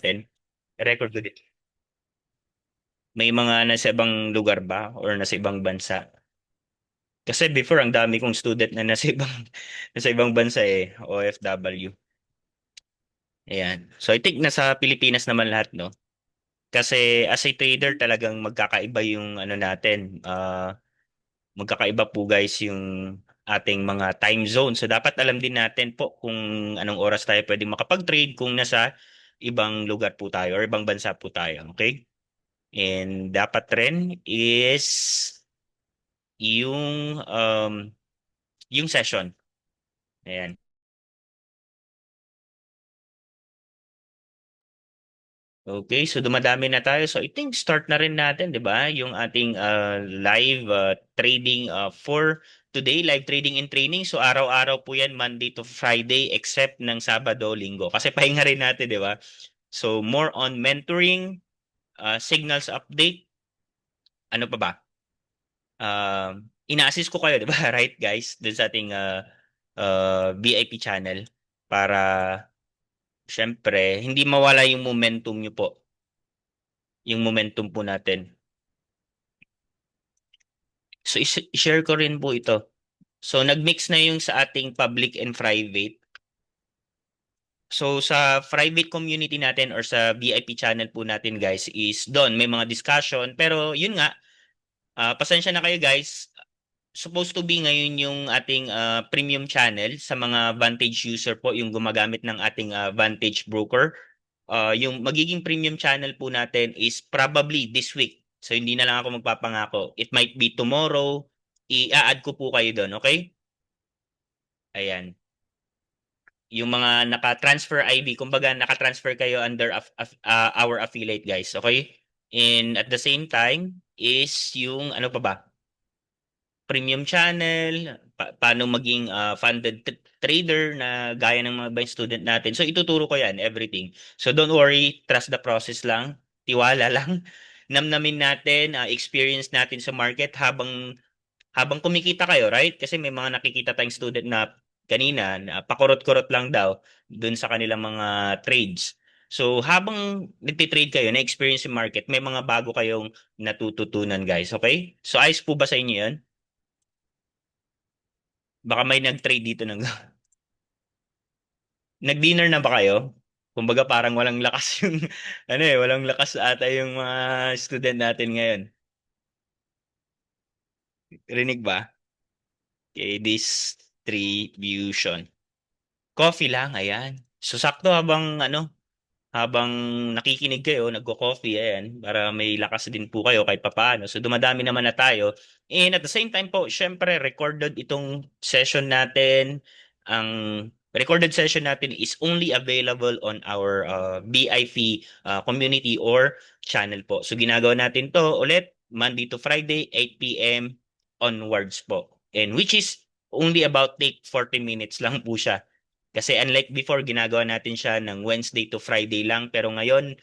natin. Record ko din. May mga nasa ibang lugar ba or nasa ibang bansa? Kasi before ang dami kong student na nasa ibang nasa ibang bansa OFW. Ayan. So I think nasa Pilipinas naman lahat, no? Kasi as a trader talagang magkakaiba yung ano natin. Magkakaiba po guys yung ating mga time zone. So dapat alam din natin po kung anong oras tayo pwedeng makapag-trade kung nasa ibang lugar po tayo or ibang bansa po tayo. Okay? And dapat rin is yung session. Ayan. Okay, so dumadami na tayo. So I think start na rin natin, 'di ba? Yung ating live trading for today, live trading and training. So araw-araw po 'yan Monday to Friday except ng Sabado, Linggo. Kasi pahinga rin natin, 'di ba? So more on mentoring, signals update, ano pa ba? Ina-assist ko kayo, 'di ba? Right, guys? Dun sa ating VIP channel para syempre hindi mawala yung momentum nyo po. Yung momentum po natin. So, share ko rin po ito. So, nag-mix na yung sa ating public and private. So, sa private community natin or sa VIP channel po natin, guys, is doon may mga discussion. Pero, yun nga, pasensya na kayo, guys. Supposed to be ngayon yung ating premium channel sa mga Vantage user po, yung gumagamit ng ating Vantage broker. Yung magiging premium channel po natin is probably this week. So, hindi na lang ako magpapangako. It might be tomorrow. I-add ko po kayo doon, okay? Ayan. Yung mga naka-transfer ID, kumbaga naka-transfer kayo under our affiliate, guys, okay? And at the same time is yung ano pa ba? Premium channel, paano maging funded trader na gaya ng mga buying student natin. So ituturo ko 'yan, everything. So don't worry, trust the process lang, tiwala lang. Namnamin natin, experience natin sa market habang kumikita kayo, right? Kasi may mga nakikita tayong student na kanina na pakurot-kurot lang daw dun sa kanilang mga trades. So habang nagtitrade kayo, na-experience yung market, may mga bago kayong natututunan, guys. Okay? So ayos po ba sa inyo 'yan? Baka may nag-trade dito ng nag-dinner na ba kayo? Kumbaga parang walang lakas yung walang lakas ata yung mga student natin ngayon. Rinig ba? Okay, distribution. Coffee lang, ayan. So sakto habang nakikinig kayo, nagko-coffee, ayan, para may lakas din po kayo kahit papaano. So dumadami naman na tayo. And at the same time po, syempre recorded itong session natin. Ang recorded session natin is only available on our BIP community or channel po. So ginagawa natin to ulit Monday to Friday, 8 p.m. onwards po. And which is only about take 40 minutes lang po siya. Kasi unlike before, ginagawa natin siya ng Wednesday to Friday lang. Pero ngayon,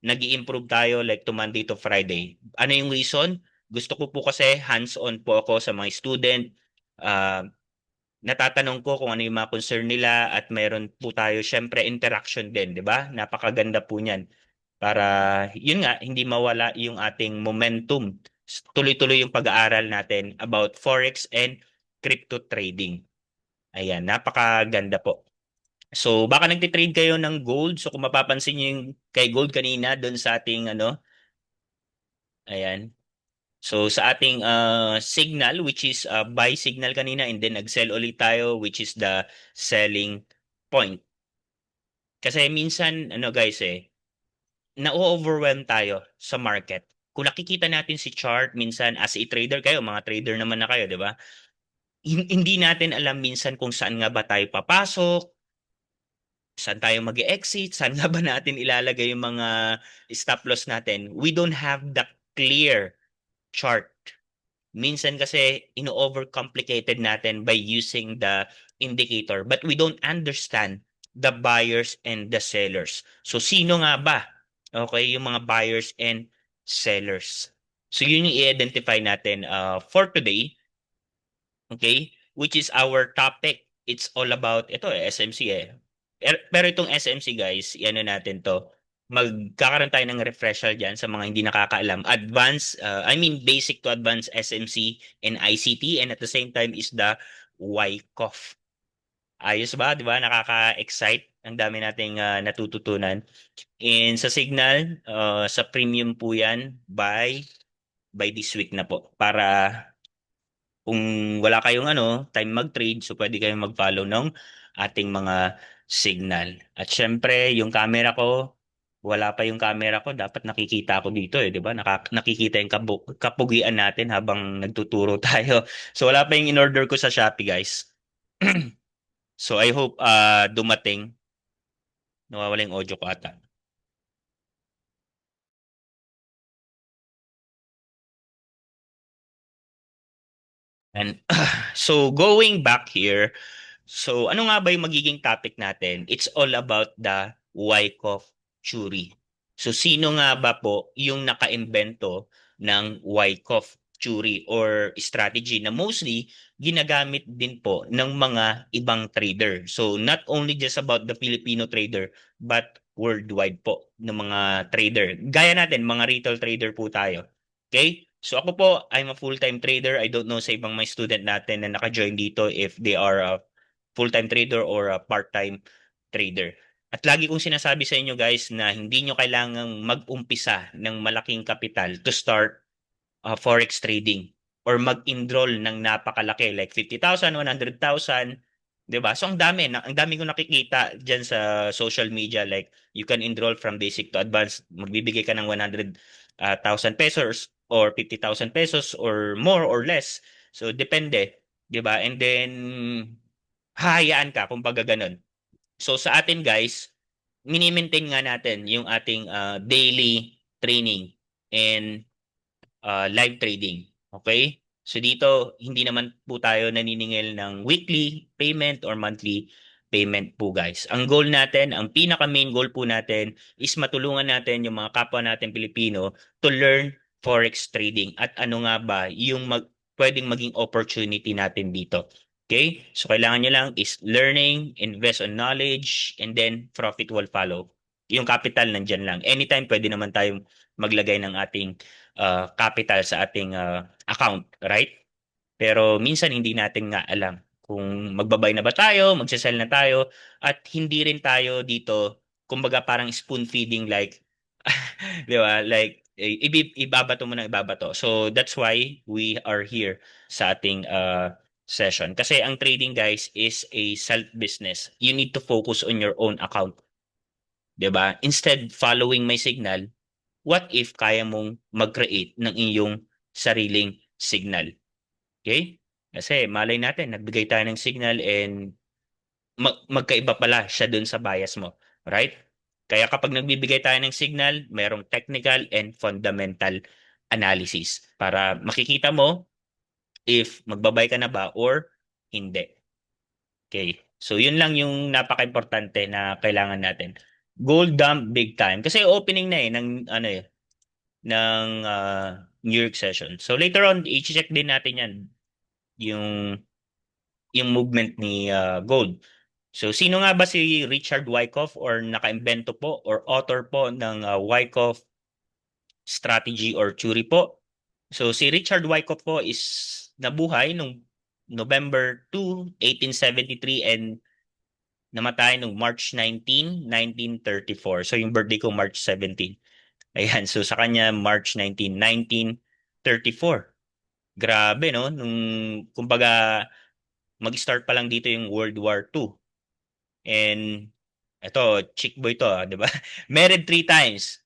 nag improve tayo like to Monday to Friday. Ano yung reason? Gusto ko po kasi hands-on po ako sa mga student. Uh, Natatanong ko kung ano yung mga concern nila at meron po tayo syempre interaction din, di ba? Napakaganda po niyan. Para, yun nga, hindi mawala yung ating momentum. Tuloy-tuloy yung pag-aaral natin about Forex and crypto trading. Ayan, napakaganda po. So, baka nagtitrade kayo ng gold. So, kung mapapansin niyo yung kay gold kanina doon sa ating ayan. So, sa ating signal, which is buy signal kanina, and then nag-sell ulit tayo, which is the selling point. Kasi minsan, guys na-overwhelm tayo sa market. Kung nakikita natin si chart, minsan as a trader kayo, mga trader naman na kayo, di ba? Hindi natin alam minsan kung saan nga ba tayo papasok, saan tayo mag-exit, saan nga ba natin ilalagay yung mga stop loss natin. We don't have the clear chart. Minsan kasi ino-overcomplicated natin by using the indicator but we don't understand the buyers and the sellers. So sino nga ba? Okay, yung mga buyers and sellers. So yun yung i-identify natin for today, okay? Which is our topic. It's all about ito SMC. Pero itong SMC guys, ano natin to. magkakaroon tayo ng refresher dyan sa mga hindi nakakaalam. Basic to advanced SMC and ICT, and at the same time is the YCOF. Ayos ba? Di ba? Nakaka-excite. Ang dami nating natututunan. And sa Signal, sa premium po yan by this week na po. Para kung wala kayong time mag-trade, so pwede kayong mag-follow ng ating mga signal. At syempre, yung camera ko, wala pa yung camera ko, dapat nakikita ako dito eh, 'di ba? Nakikita yung kapugian natin habang nagtuturo tayo. So wala pa yung in-order ko sa Shopee, guys. So I hope dumating. Nawawala yung audio ko ata. And so going back here, so ano nga ba yung magiging topic natin? It's all about the Wyckoff theory. So sino nga ba po yung nakaimbento ng Wyckoff theory or strategy na mostly ginagamit din po ng mga ibang trader. So not only just about the Filipino trader but worldwide po ng mga trader. Gaya natin, mga retail trader po tayo. Okay? So ako po, I'm a full-time trader. I don't know sa ibang may student natin na naka-join dito if they are a full-time trader or a part-time trader. At lagi kong sinasabi sa inyo guys na hindi nyo kailangang mag-umpisa ng malaking kapital to start forex trading or mag-enroll ng napakalaki like 50,000, 100,000, 'di ba? So ang dami ko nakikita diyan sa social media like you can enroll from basic to advanced, magbibigay ka ng 100,000 pesos or 50,000 pesos or more or less. So depende, 'di ba? And then hahayaan ka kumbaga ganun. So sa atin guys, mini-maintain nga natin yung ating daily training and live trading. Okay? So dito, hindi naman po tayo naniningil ng weekly payment or monthly payment po guys. Ang goal natin, ang pinaka main goal po natin is matulungan natin yung mga kapwa natin Pilipino to learn forex trading at ano nga ba yung pwedeng maging opportunity natin dito. Okay? So kailangan nyo lang is learning, invest on knowledge, and then profit will follow. Yung capital nandyan lang. Anytime pwede naman tayong maglagay ng ating capital sa ating account, right? Pero minsan hindi natin nga alam kung magbabay na ba tayo, magsasell na tayo, at hindi rin tayo dito, kumbaga parang spoon feeding like, di ba? Like, ibabato mo ng ibabato. So, that's why we are here sa ating session. Kasi ang trading, guys, is a self-business. You need to focus on your own account. Di ba? Instead, following my signal, what if kaya mong mag-create ng iyong sariling signal? Okay? Kasi malay natin, nagbigay tayo ng signal and magkaiba pala siya dun sa bias mo. Right? Kaya kapag nagbibigay tayo ng signal, mayroong technical and fundamental analysis para makikita mo if magbabay ka na ba or hindi. Okay. So yun lang yung napaka-importante na kailangan natin. Gold dump big time. Kasi opening na ng ng New York session. So later on, i-check din natin yan, yung movement ni gold. So sino nga ba si Richard Wyckoff or nakaimbento po or author po ng Wyckoff strategy or theory po? So si Richard Wyckoff po is nabuhay nung November 2, 1873 and namatay nung March 19, 1934. So yung birthday ko March 17. Ayan, so sa kanya March 19, 1934. Grabe, no? Nung, kumbaga, mag-start pa lang dito yung World War II. And, eto, chick boy to, di ba? Married 3 times.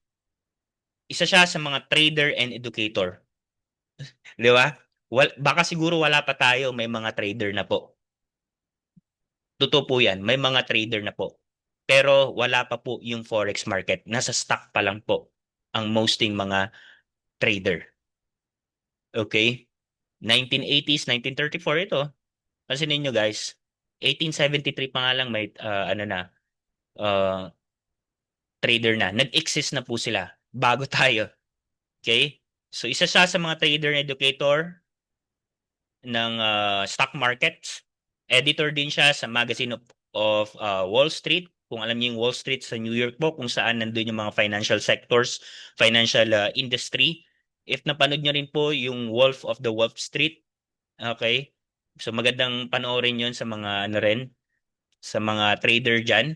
Isa siya sa mga trader and educator. Di ba? Baka siguro wala pa tayo, may mga trader na po. Totoo po yan, may mga trader na po. Pero wala pa po yung forex market. Nasa stock pa lang po ang mosting mga trader. Okay? 1980s, 1934 ito. Kasi ninyo guys, 1873 pa nga lang may uh, trader na. Nag-exist na po sila bago tayo. Okay? So isa siya sa mga trader and educator ng stock markets. Editor din siya sa Magazine of Wall Street Kung alam niyo yung Wall Street sa New York po, kung saan nandun yung mga financial sectors, financial industry. If napanood niyo rin po yung Wolf of the Wall Street, okay? So magandang panoorin yon sa mga ano rin, sa mga trader dyan.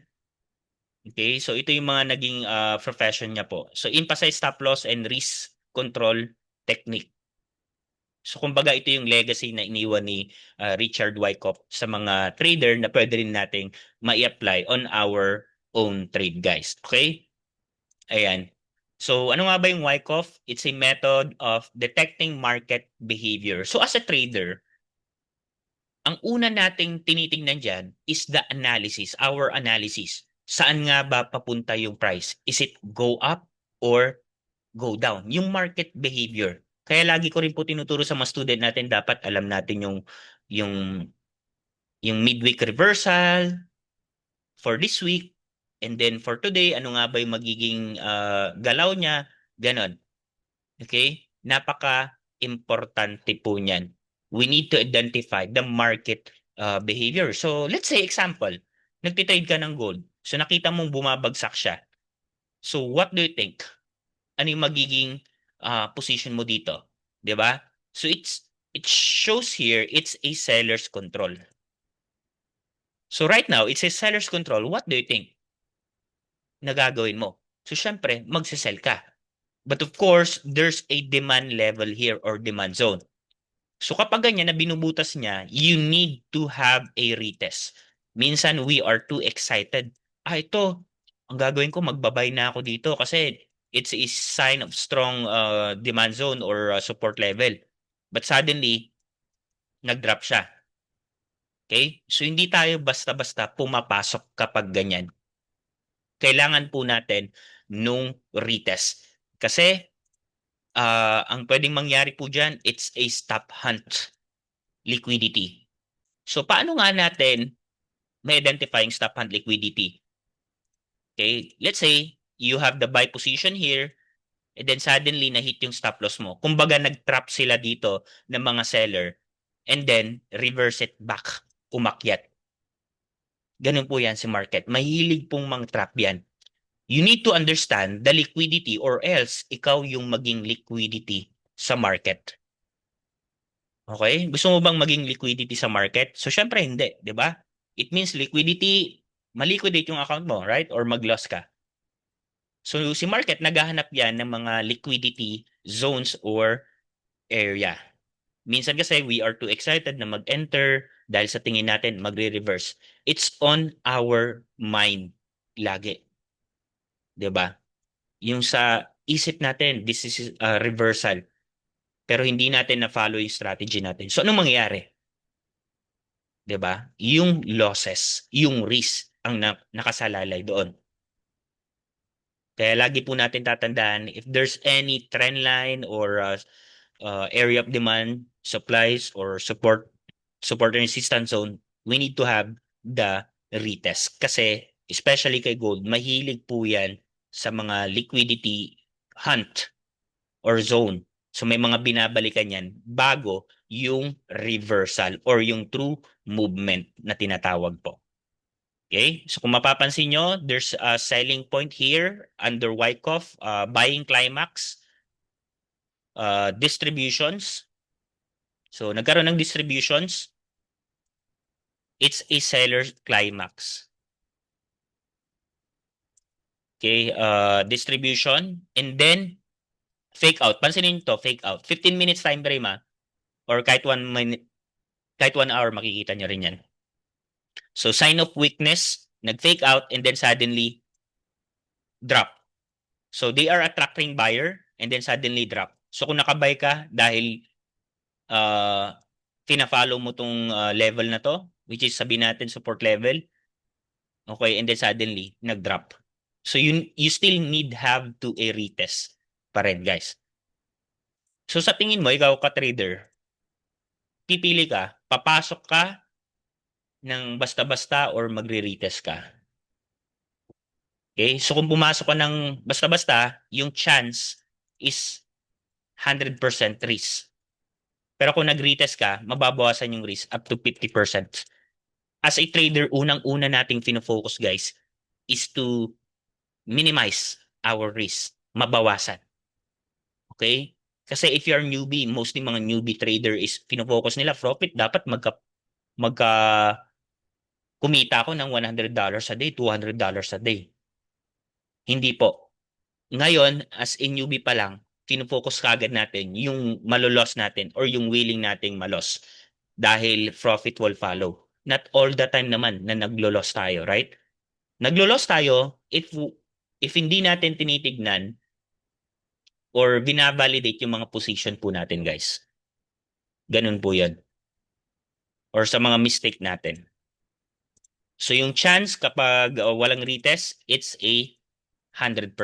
Okay, so ito yung mga naging profession niya po. So emphasize stop loss and risk control technique. So kumbaga ito yung legacy na iniwan ni Richard Wyckoff sa mga trader na pwede rin nating ma-apply on our own trade, guys. Okay? Ayan. So ano nga ba yung Wyckoff? It's a method of detecting market behavior. So as a trader, ang una nating tinitingnan dyan is the analysis, our analysis. Saan nga ba papunta yung price? Is it go up or go down? Yung market behavior. Kaya lagi ko rin po tinuturo sa mga student natin, dapat alam natin yung, yung midweek reversal for this week. And then for today, ano nga ba yung magiging galaw niya? Ganon. Okay? Napaka-importante po niyan. We need to identify the market behavior. So, let's say example, nagtitrade ka ng gold. So, nakita mong bumabagsak siya. So, what do you think? Ano yung magiging position mo dito? 'Di ba? So, it shows here it's a seller's control. So, right now, it's a seller's control. What do you think na gagawin mo? So, syempre, magsisell ka. But of course, there's a demand level here or demand zone. So kapag ganyan na binubutas niya, you need to have a retest. Minsan we are too excited. Ito, ang gagawin ko, magbabay na ako dito kasi it's a sign of strong demand zone or support level. But suddenly, nag-drop siya. Okay? So hindi tayo basta-basta pumapasok kapag ganyan. Kailangan po natin nung retest. Kasi ang pwedeng mangyari po dyan, it's a stop hunt liquidity. So, paano nga natin ma-identify yung stop hunt liquidity? Okay, let's say you have the buy position here and then suddenly na-hit yung stop loss mo. Kumbaga, nag-trap sila dito ng mga seller and then reverse it back, umakyat. Ganun po yan si market. Mahilig pong mang-trap yan. You need to understand the liquidity or else ikaw yung maging liquidity sa market. Okay? Gusto mo bang maging liquidity sa market? So, syempre hindi, di ba? It means liquidity, maliquidate yung account mo, right? Or mag-loss ka. So, si market, naghahanap yan ng mga liquidity zones or area. Minsan kasi we are too excited na mag-enter dahil sa tingin natin magre-reverse. It's on our mind lagi. 'Di ba? Yung sa isip natin, this is a reversal. Pero hindi natin na-follow yung strategy natin. So, anong mangyayari? 'Di ba? Yung losses, yung risk ang nakasalalay doon. Kaya lagi po natin tatandaan, if there's any trend line or area of demand, supplies, or support and resistance zone, we need to have the retest. Kasi, especially kay gold, mahilig po yan sa mga liquidity hunt or zone. So may mga binabalikan yan bago yung reversal or yung true movement na tinatawag po. Okay? So kung mapapansin nyo, there's a selling point here under Wyckoff, buying climax, distributions. So nagkaroon ng distributions. It's a seller's climax. Okay, distribution and then fake out. Pansinin nyo to, fake out. 15 minutes time frame or kahit 1 minute, kahit 1 hour makikita nyo rin yan. So sign of weakness, nag-fake out and then suddenly drop. So they are attracting buyer and then suddenly drop. So kung nakabay ka dahil fina-follow mo tong level na to, which is sabihin natin support level, okay, and then suddenly nag-drop. So you still need have to a retest pa rin, guys. So sa tingin mo, ikaw ka-trader, pipili ka, papasok ka ng basta-basta or magre-retest ka. Okay? So kung pumasok ka ng basta-basta, yung chance is 100% risk. Pero kung nag-retest ka, mababawasan yung risk up to 50%. As a trader, unang-una nating fino-focus, guys, is to minimize our risk, mabawasan. Okay? Kasi if you're newbie, mostly mga newbie trader is pinofocus nila profit, dapat magka kumita ako ng $100 a day, $200 a day. Hindi po. Ngayon, as in newbie pa lang, pinofocus kagad natin yung malolos natin or yung willing nating malos dahil profit will follow. Not all the time naman na naglolos tayo, right? Naglolos tayo if hindi natin tinitignan or binavalidate yung mga position po natin, guys. Ganun po yan. Or sa mga mistake natin. So yung chance kapag walang retest, it's a 100%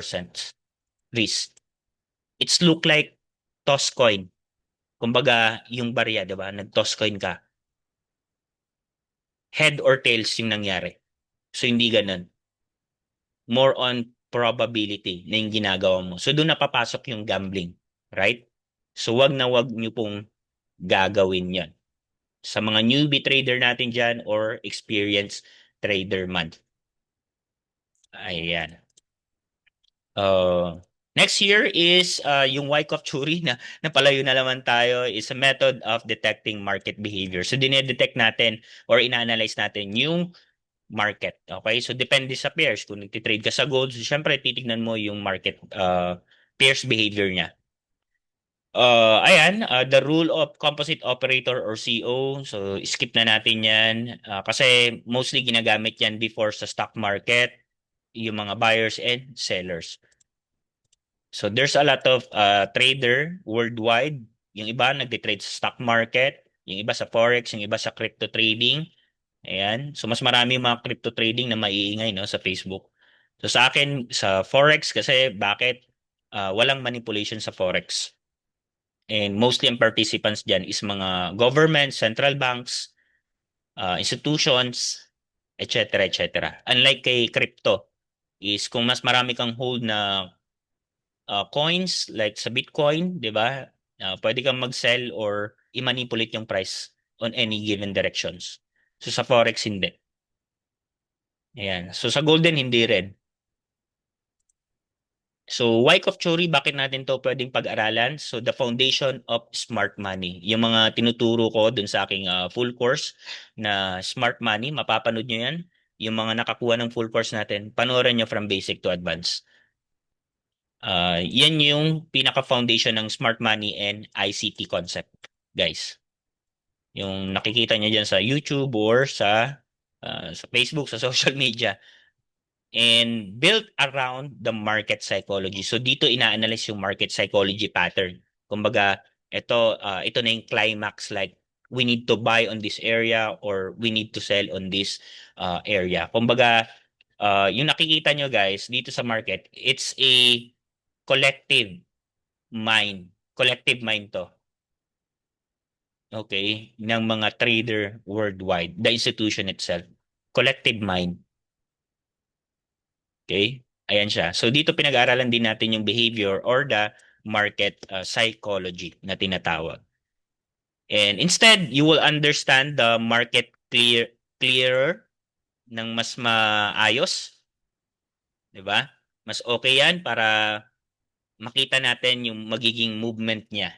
risk. It's look like toss coin. Kumbaga, yung barya, di ba? Nag-toss coin ka. Head or tails yung nangyari. So hindi ganun. More on probability na yung ginagawa mo. So doon napapasok yung gambling. Right? So wag na wag nyo pong gagawin yan. Sa mga newbie trader natin dyan or experienced trader man. Ayan. Next here is yung Wyckoff Theory na napalayo na naman tayo is a method of detecting market behavior. So dinedetect natin or ina-analyze natin yung market. Okay? So depende sa pairs. Kung nagtitrade ka sa gold, so syempre titignan mo yung market pairs behavior niya. Ayan, the rule of composite operator or CO. So skip na natin yan kasi mostly ginagamit yan before sa stock market, yung mga buyers and sellers. So there's a lot of trader worldwide. Yung iba nagde-trade sa stock market, yung iba sa forex, yung iba sa crypto trading. Ayan. So mas marami yung mga crypto trading na maiingay no sa Facebook. So sa akin sa forex kasi bakit walang manipulation sa forex. And mostly ang participants diyan is mga government, central banks, institutions, etc. etc. Unlike kay crypto is kung mas marami kang hold na coins like sa Bitcoin, 'di ba? Pwede kang mag-sell or i-manipulate yung price on any given directions. So sa forex hindi. Ayan. So sa golden hindi rin. So Wyckoff Theory, bakit natin to pwedeng pag-aralan? So the foundation of smart money. Yung mga tinuturo ko dun sa aking full course na smart money, mapapanood nyo yan. Yung mga nakakuha ng full course natin, panoorin nyo from basic to advanced. Yan yung pinaka-foundation ng smart money and ICT concept, guys. Yung nakikita nyo dyan sa YouTube or sa Facebook, sa social media. And built around the market psychology. So dito ina-analyze yung market psychology pattern. Kumbaga, ito na yung climax like we need to buy on this area or we need to sell on this area. Kumbaga, yung nakikita nyo guys dito sa market, it's a collective mind. Collective mind to. Okay? Ng mga trader worldwide. The institution itself. Collective mind. Okay? Ayan siya. So dito pinag-aaralan din natin yung behavior or the market psychology na tinatawag. And instead, you will understand the market clearer ng mas maayos. 'Di ba? Mas okay yan para makita natin yung magiging movement niya.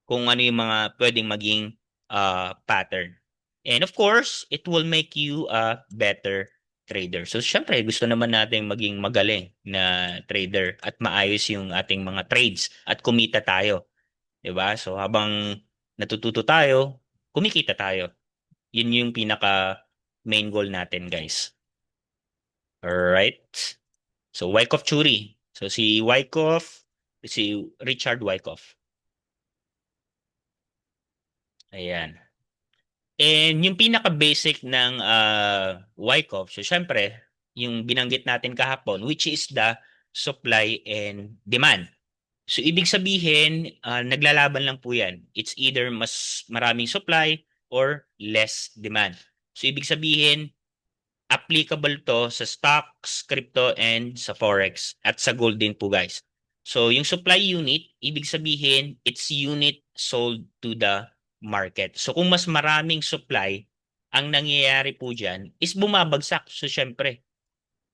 Kung ano yung mga pwedeng maging pattern. And of course, it will make you a better trader. So, syempre, gusto naman natin maging magaling na trader at maayos yung ating mga trades at kumita tayo. 'Di ba? So, habang natututo tayo, kumikita tayo. Yun yung pinaka main goal natin, guys. Alright? So, Wyckoff Theory. So, si Richard Wyckoff. Ayan. And yung pinaka-basic ng Wyckoff, so syempre, yung binanggit natin kahapon, which is the supply and demand. So ibig sabihin, naglalaban lang po yan. It's either mas maraming supply or less demand. So ibig sabihin, applicable to sa stocks, crypto, and sa forex at sa gold din po guys. So yung supply unit, ibig sabihin, it's unit sold to the market. So kung mas maraming supply, ang nangyayari po dyan is bumabagsak. So syempre,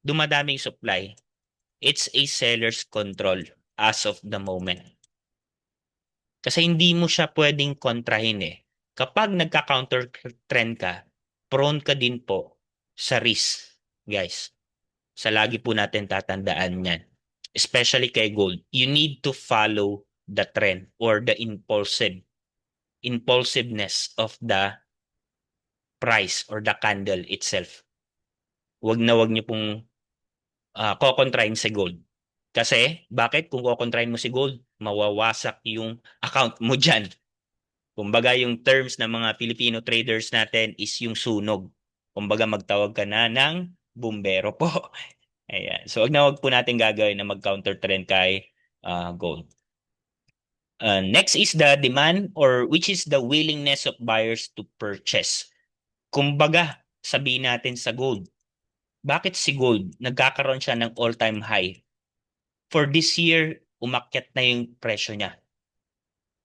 dumadaming supply, it's a seller's control as of the moment. Kasi hindi mo siya pwedeng kontrahin eh. Kapag nagka-counter trend ka, prone ka din po sa risk, guys. Sa lagi po natin tatandaan yan. Especially kay gold. You need to follow the trend or the impulsiveness of the price or the candle itself. Wag niyo pong kokontrahin si gold. Kasi, bakit? Kung kokontrahin mo si gold, mawawasak yung account mo dyan. Kumbaga, yung terms ng mga Filipino traders natin is yung sunog. Kumbaga, magtawag ka na ng bumbero po. Ayan. So, wag po natin gagawin na mag-counter trend kay gold. Next is the demand or which is the willingness of buyers to purchase. Kumbaga, sabihin natin sa gold, bakit si gold nagkakaroon siya ng all-time high? For this year, umakyat na yung presyo niya.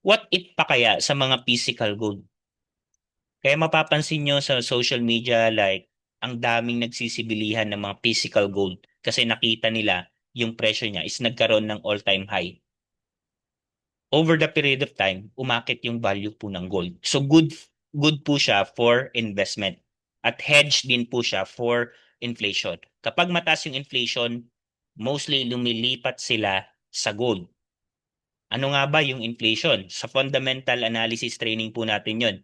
What if pa kaya sa mga physical gold? Kaya mapapansin nyo sa social media like ang daming nagsisibilihan ng mga physical gold kasi nakita nila yung presyo niya is nagkaroon ng all-time high. Over the period of time, umakit yung value po ng gold. So good po siya for investment. At hedge din po siya for inflation. Kapag mataas yung inflation, mostly lumilipat sila sa gold. Ano nga ba yung inflation? Sa fundamental analysis training po natin yun.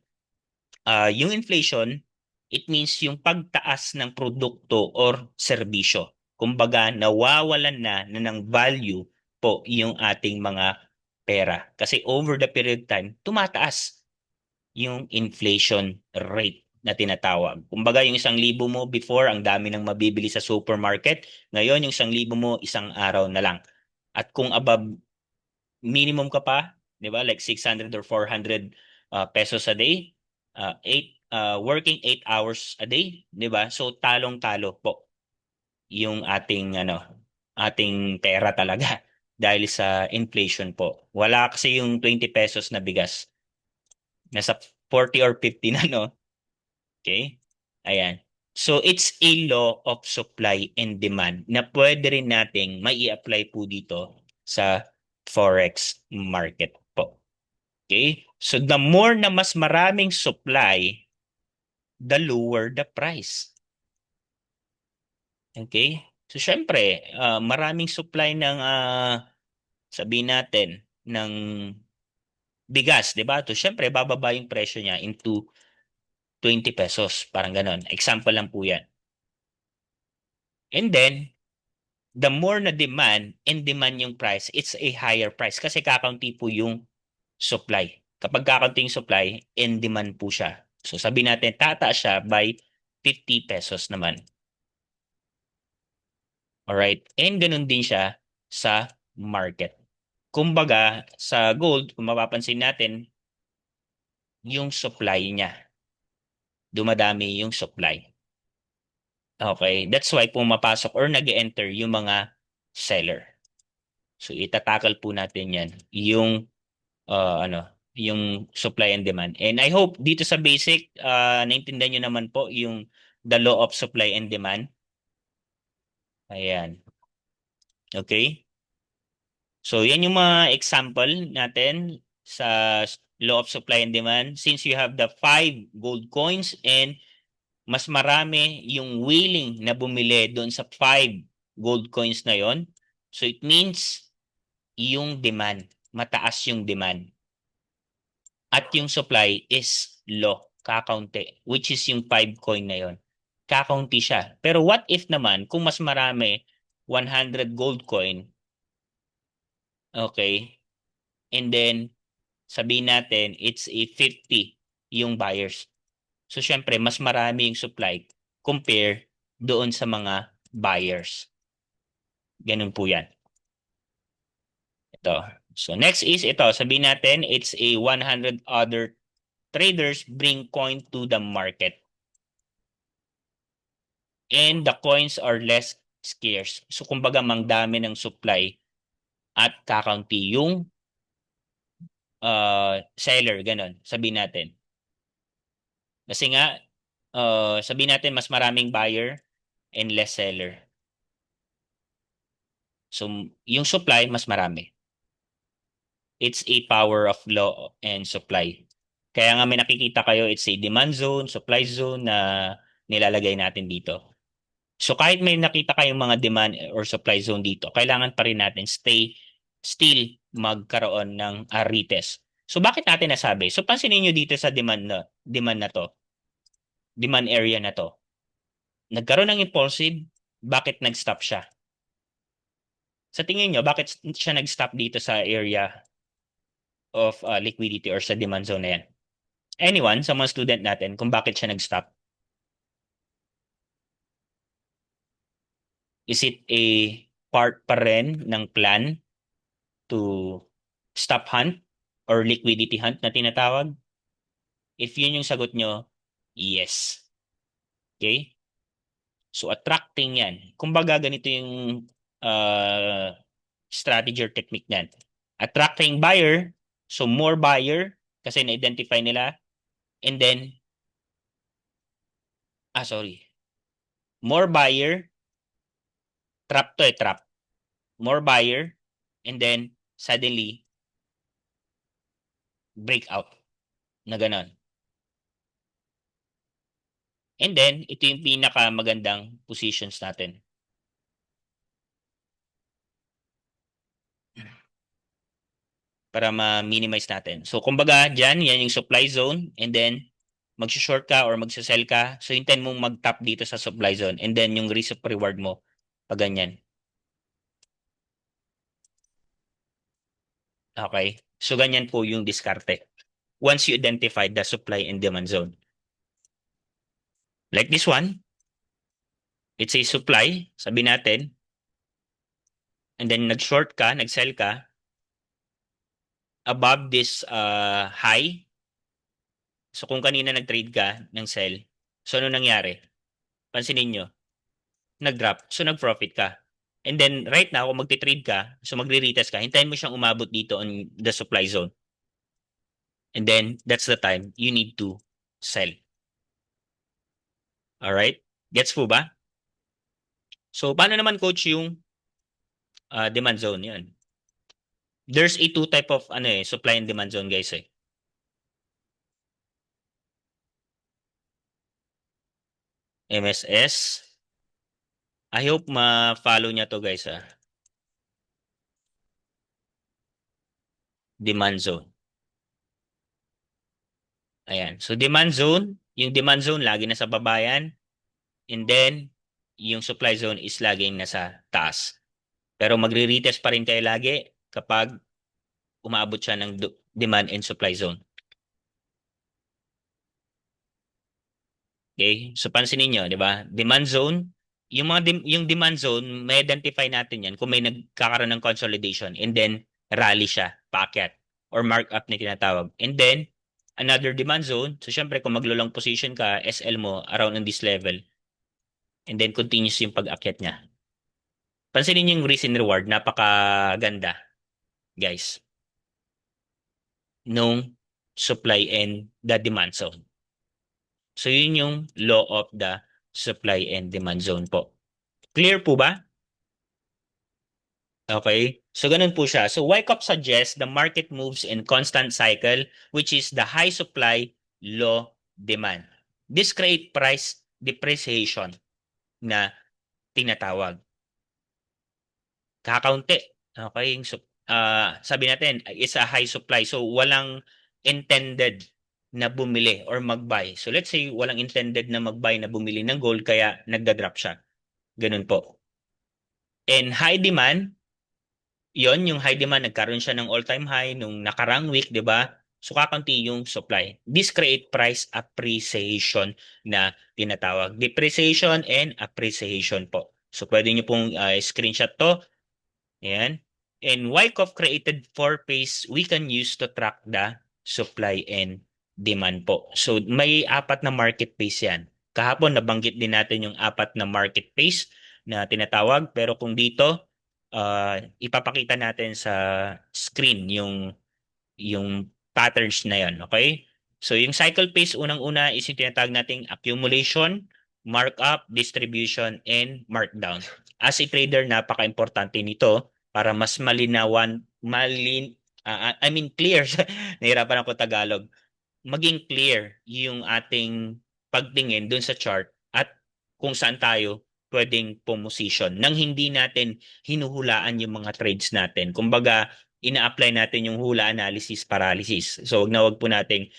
Yung inflation, it means yung pagtaas ng produkto or serbisyo. Kumbaga, nawawalan na ng value po yung ating mga pera. Kasi over the period of time, tumataas yung inflation rate na tinatawag. Kumbaga, yung 1,000 mo before, ang dami nang mabibili sa supermarket. Ngayon, yung 1,000 mo, isang araw na lang. At kung above minimum ka pa, 'di ba? Like 600 or 400 pesos a day, working 8 hours a day, 'di ba? So talong-talo po yung ating pera talaga dahil sa inflation po. Wala kasi yung 20 pesos na bigas. Nasa 40 or 50 na, no? Okay? Ayan. So it's a law of supply and demand na pwede rin nating mai-apply po dito sa forex market po. Okay? So the more na mas maraming supply, the lower the price. Okay? So syempre, maraming supply ng sabihin natin ng bigas, 'di ba? So syempre bababa yung presyo niya into 20 pesos, parang ganon. Example lang po 'yan. And then the more na demand and demand yung price, it's a higher price kasi kakaunti po yung supply. Kapag kakaunti yung supply, and demand po siya. So sabi natin, tataas siya by 50 pesos naman. Alright? And ganun din siya sa market. Kumbaga, sa gold, kung mapapansin natin, yung supply niya. Dumadami yung supply. Okay? That's why pumapasok or nag-enter yung mga seller. So itatakal po natin yan. Yung yung supply and demand. And I hope dito sa basic, naintindihan nyo naman po yung the law of supply and demand. Ayan. Okay? So, yan yung mga example natin sa law of supply and demand. Since you have the 5 gold coins and mas marami yung willing na bumili doon sa 5 gold coins na yon. So, it means yung demand, mataas yung demand. At yung supply is low, kakaunti, which is yung 5 coin na yon. Kakaunti siya. Pero what if naman, kung mas marami, 100 gold coin, okay, and then, sabihin natin, it's a 50 yung buyers. So, syempre, mas marami yung supply compare doon sa mga buyers. Ganun po yan. Ito. So, next is ito. Sabihin natin, it's a 100 other traders bring coin to the market. And the coins are less scarce. So, kumbaga, mangdami ng supply at kakaunti yung seller, ganun, sabihin natin. Kasi nga, sabihin natin mas maraming buyer and less seller. So, yung supply, mas marami. It's a power of law and supply. Kaya nga may nakikita kayo, it's a demand zone, supply zone na nilalagay natin dito. So kahit may nakita kayong mga demand or supply zone dito, kailangan pa rin natin still magkaroon ng retest. So bakit natin nasabi? So pansinin niyo dito sa demand na to, demand area na to. Nagkaroon ng impulsive, bakit nag-stop siya? Sa tingin niyo, bakit siya nag-stop dito sa area of liquidity or sa demand zone na yan? Anyone, sa mga student natin, kung bakit siya nag-stop? Is it a part pa rin ng plan to stop hunt or liquidity hunt na tinatawag? If yun yung sagot nyo, yes. Okay? So attracting yan. Kumbaga ganito yung uh, strategy or technique niyan. Attracting buyer, so more buyer kasi na-identify nila, and then sorry. More buyer, trap to trap. More buyer, and then suddenly breakout na ganon. And then, ito yung pinaka magandang positions natin. Para ma-minimize natin. So, kumbaga, dyan, yan yung supply zone. And then, mag-short ka or mag-sell ka. So, intend mong mag-tap dito sa supply zone. And then, yung risk of reward mo, pag ganyan. Okay? So, ganyan po yung diskarte. Once you identify the supply and demand zone. Like this one, it's a supply, sabi natin. And then, nag-short ka, nag-sell ka, above this high. So kung kanina nag-trade ka ng sell, so ano nangyari? Pansinin nyo, nag-drop. So nag-profit ka. And then right now, kung magti-trade ka, so magre-retest ka, hintayin mo siyang umabot dito on the supply zone. And then that's the time you need to sell. Alright? Gets po ba? So paano naman coach yung demand zone? Yan. There's a two type of supply and demand zone guys eh. MSS. I hope ma-follow niya to guys ah. Demand zone. Ayan. So demand zone, yung demand zone lagi nasa baba yan. And then yung supply zone is laging nasa taas. Pero magre-retest pa rin kayo lagi kapag umaabot siya ng demand and supply zone. Okay? So pansinin niyo, 'di ba? Demand zone, yung demand zone, may identify natin 'yan kung may nagkakaroon ng consolidation and then rally siya, paakyat or markup na tinatawag. And then another demand zone, so syempre kung maglo-long position ka, SL mo around on this level. And then continuous yung pag-akyat niya. Pansinin niyo yung risk and reward, napakaganda, guys. Nung supply and the demand zone. So yun yung law of the supply and demand zone po. Clear po ba? Okay. So ganun po siya. So Wyckoff suggests the market moves in constant cycle which is the high supply, low demand. This create price depreciation na tinatawag. Kakaunti. Okay. So, sabi natin, it's a high supply. So walang intended na bumili or mag-buy. So let's say walang intended na mag-buy na bumili ng gold kaya nagda-drop siya. Ganun po. And high demand, yon yung high demand, nagkaroon siya ng all-time high nung nakarang week, di ba? So kakunti yung supply. This create price appreciation na tinatawag. Depreciation and appreciation po. So pwede nyo pong screenshot to. Ayan. And Wyckoff created 4 phase we can use to track the supply and demand po. So may 4 na market phase yan. Kahapon nabanggit din natin yung 4 na market phase na tinatawag. Pero kung dito, ipapakita natin sa screen yung patterns na yan. Okay? So yung cycle phase unang-una is yung tinatawag nating accumulation, markup, distribution, and markdown. as a trader, napaka-importante nito para mas clear. Nahirapan ako Tagalog. Maging clear yung ating pagtingin dun sa chart at kung saan tayo pwedeng pumosisyon nang hindi natin hinuhulaan yung mga trades natin. Kumbaga, ina-apply natin yung hula analysis paralysis. So, wag po nating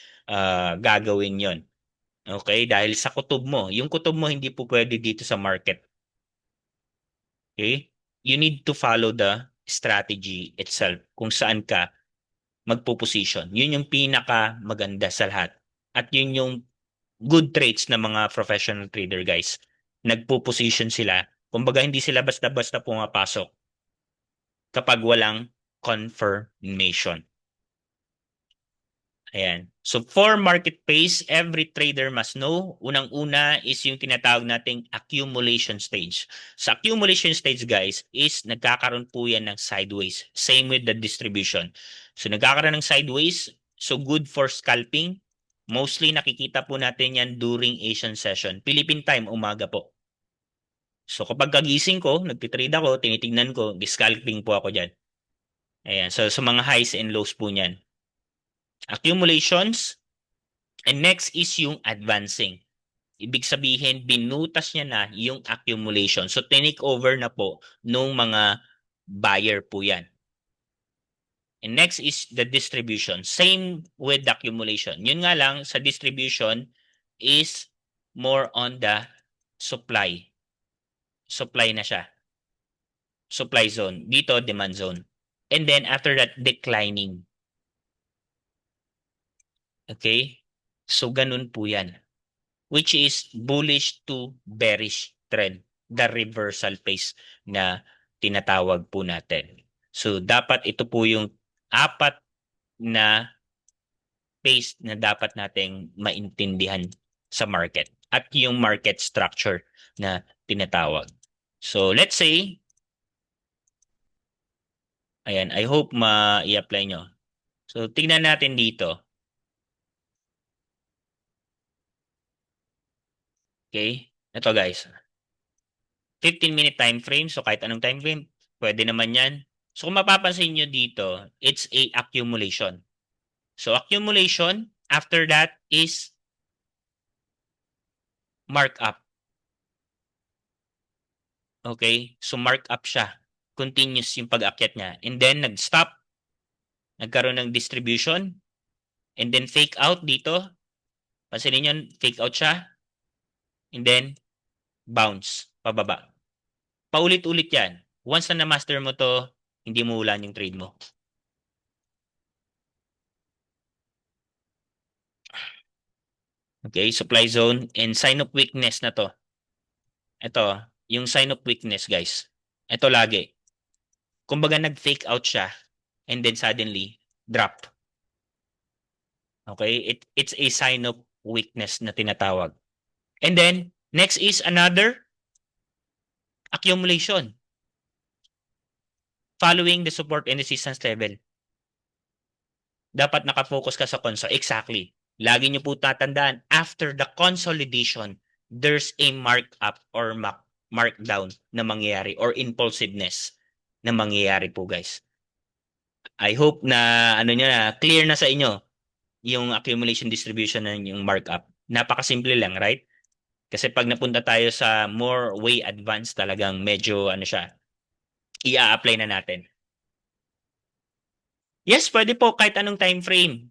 gagawin yon. Okay? Dahil sa kutob mo. Yung kutob mo hindi po pwede dito sa market. Okay? You need to follow the strategy itself kung saan ka magpo-position. Yun yung pinaka maganda sa lahat. At yun yung good traits ng mga professional trader, guys. Nagpo-position sila. Kumbaga hindi sila basta-basta pumapasok kapag walang confirmation. Ayan. So for market pace, every trader must know, unang-una is yung tinatawag nating accumulation stage. Sa accumulation stage, guys, is nagkakaroon po yan ng sideways. Same with the distribution. So nagkakaroon ng sideways, so good for scalping. Mostly nakikita po natin yan during Asian session. Philippine time, umaga po. So kapag kagising ko, nagtitrade ako, tinitingnan ko, scalping po ako dyan. Ayan. So sa mga highs and lows po niyan. Accumulations. And next is yung advancing. Ibig sabihin, binutas niya na yung accumulation. So, tinake over na po nung mga buyer po yan. And next is the distribution. Same with the accumulation. Yun nga lang, sa distribution is more on the supply. Supply na siya. Supply zone. Dito, demand zone. And then, after that, declining. Okay? So, ganun po yan. Which is bullish to bearish trend, the reversal phase na tinatawag po natin. So, dapat ito po yung apat na phase na dapat nating maintindihan sa market at yung market structure na tinatawag. So, let's say, ayan, I hope ma-i-apply nyo. So, tingnan natin dito. Okay? Ito guys. 15-minute time frame. So, kahit anong time frame, pwede naman yan. So, kung mapapansin nyo dito, it's a accumulation. So, accumulation, after that is markup. Okay? So, markup siya. Continuous yung pag-akyat niya. And then, nag-stop. Nagkaroon ng distribution. And then, fake out dito. Pansinin nyo, fake out siya. And then, bounce. Pababa. Paulit-ulit yan. Once na na-master mo to, hindi mo ulan yung trade mo. Okay, supply zone and sign of weakness na to. Ito, yung sign of weakness, guys. Ito lagi. Kumbaga nag-fake out siya and then suddenly drop. Okay? It's a sign of weakness na tinatawag. And then, next is another accumulation. Following the support and resistance level. Dapat nakafocus ka sa console. Exactly. Lagi niyo po tatandaan, after the consolidation, there's a markup or markdown na mangyayari or impulsiveness na mangyayari po, guys. I hope na clear na sa inyo yung accumulation distribution na yung markup. Napakasimple lang, right? Kasi pag napunta tayo sa more way advanced, talagang medyo siya, i-apply na natin. Yes, pwede po kahit anong time frame.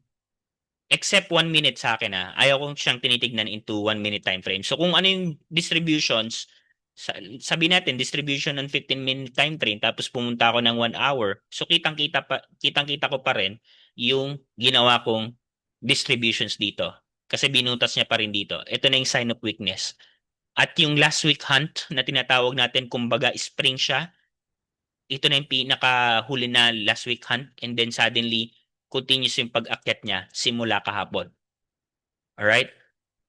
Except 1 minute sa akin Ayaw kong siyang tinitignan into 1 minute time frame. So kung ano yung distributions, sabi natin distribution ng 15-minute time frame tapos pumunta ako ng 1 hour. So kitang-kita ko pa rin yung ginawa kong distributions dito. Kasi binutas niya pa rin dito. Ito na yung sign of weakness. At yung last week hunt na tinatawag natin, kumbaga spring siya, ito na yung pinakahuli na last week hunt and then suddenly continuous yung pag-akyat niya simula kahapon. Alright?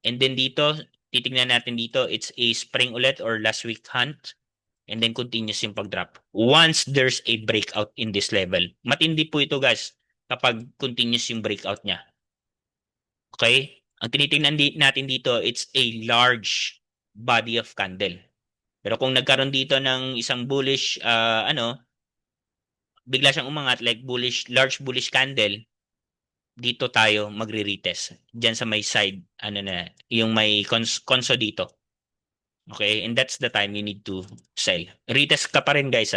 And then dito, titignan natin dito, it's a spring ulit or last week hunt and then continuous yung pag-drop. Once there's a breakout in this level. Matindi po ito guys kapag continuous yung breakout niya. Okay? Ang tinitingnan natin dito, it's a large body of candle. Pero kung nagkaroon dito ng isang bullish, bigla siyang umangat like large bullish candle, dito tayo magre-retest. Diyan sa may side, yung may conso dito. Okay? And that's the time you need to sell. Retest ka pa rin guys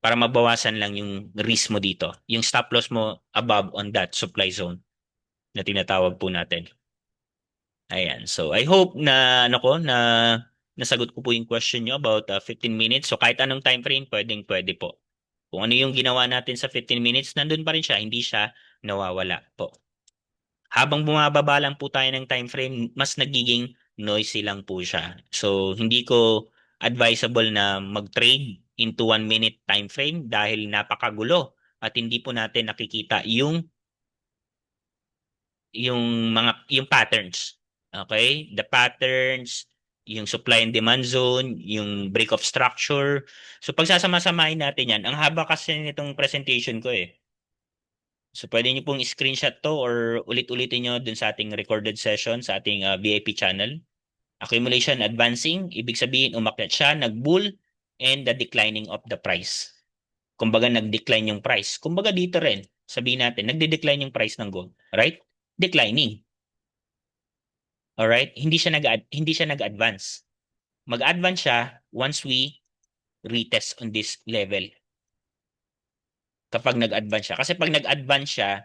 para mabawasan lang yung risk mo dito. Yung stop loss mo above on that supply zone na tinatawag po natin. Ayan. So I hope na nasagot ko po yung question nyo about 15 minutes. So kahit anong time frame, pwede po. Kung ano yung ginawa natin sa 15 minutes, nandun pa rin siya. Hindi siya nawawala po. Habang bumababa lang po tayo ng time frame, mas nagiging noisy lang po siya. So hindi ko advisable na mag-trade into 1 minute time frame dahil napakagulo at hindi po natin nakikita yung patterns. Okay? The patterns, yung supply and demand zone, yung break of structure. So pagsasama-samahin natin yan, ang haba kasi nitong presentation ko eh. So pwede niyo pong screenshot to or ulit-ulitin niyo dun sa ating recorded session sa ating VIP channel. Accumulation advancing, ibig sabihin umakyat siya, nag-bull, and the declining of the price. Kumbaga nag-decline yung price. Kumbaga dito rin, sabihin natin, nagde-decline yung price ng gold. Right? Declining. Alright? Hindi siya nag-advance. Mag-advance siya once we retest on this level. Kapag nag-advance siya. Kasi pag nag-advance siya,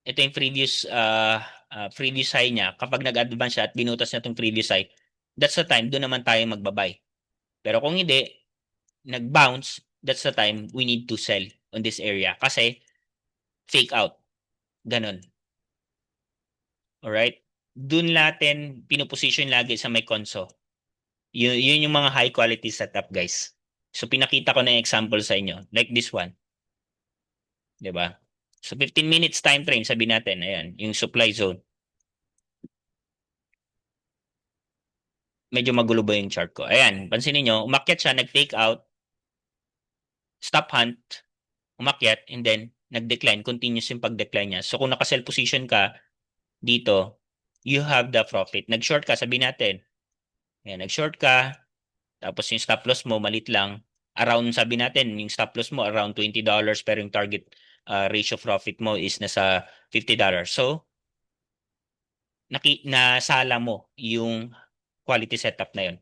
ito yung previous high niya. Kapag nag-advance siya at binutas niya itong previous high, that's the time, doon naman tayo magbabay. Pero kung hindi, nag-bounce, that's the time we need to sell on this area. Kasi, fake out. Ganon. Alright? Doon natin pinuposition lagi sa may conso. Yun yung mga high quality setup, guys. So, pinakita ko na yung example sa inyo. Like this one. 'Di ba? So, 15 minutes time frame, sabi natin. Ayan, yung supply zone. Medyo magulo ba yung chart ko? Ayan, pansinin nyo, umakyat siya, nag-take out, stop hunt, umakyat, and then nag-decline, continuous yung pag-decline niya. So, kung naka-sell position ka dito, you have the profit. Nag-short ka, sabi natin. Ayan, nag-short ka, tapos yung stop loss mo, malit lang. Around, sabi natin, yung stop loss mo, around $20, pero yung target ratio profit mo is nasa $50. So, nasala mo yung quality setup na yun.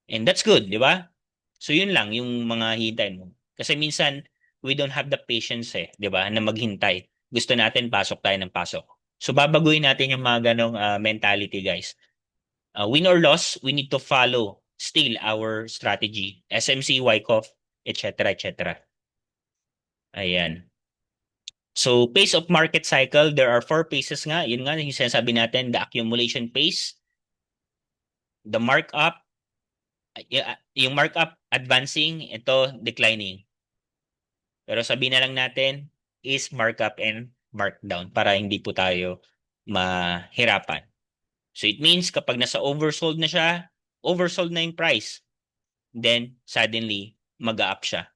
And that's good, di ba? So yun lang yung mga hintayin mo. Kasi minsan, we don't have the patience di ba, na maghintay. Gusto natin pasok tayo ng pasok. So babaguhin natin yung mga ganong mentality, guys. Win or loss, we need to follow still our strategy. SMC, Wyckoff, etc. etc. Ayan. So pace of market cycle, there are 4 phases nga. Yun nga yung sinasabi natin, the accumulation phase, the markup, yung markup advancing, ito declining. Pero sabihin na lang natin is markup and markdown para hindi po tayo mahirapan. So it means kapag nasa oversold na siya, oversold na yung price, then suddenly mag-up siya.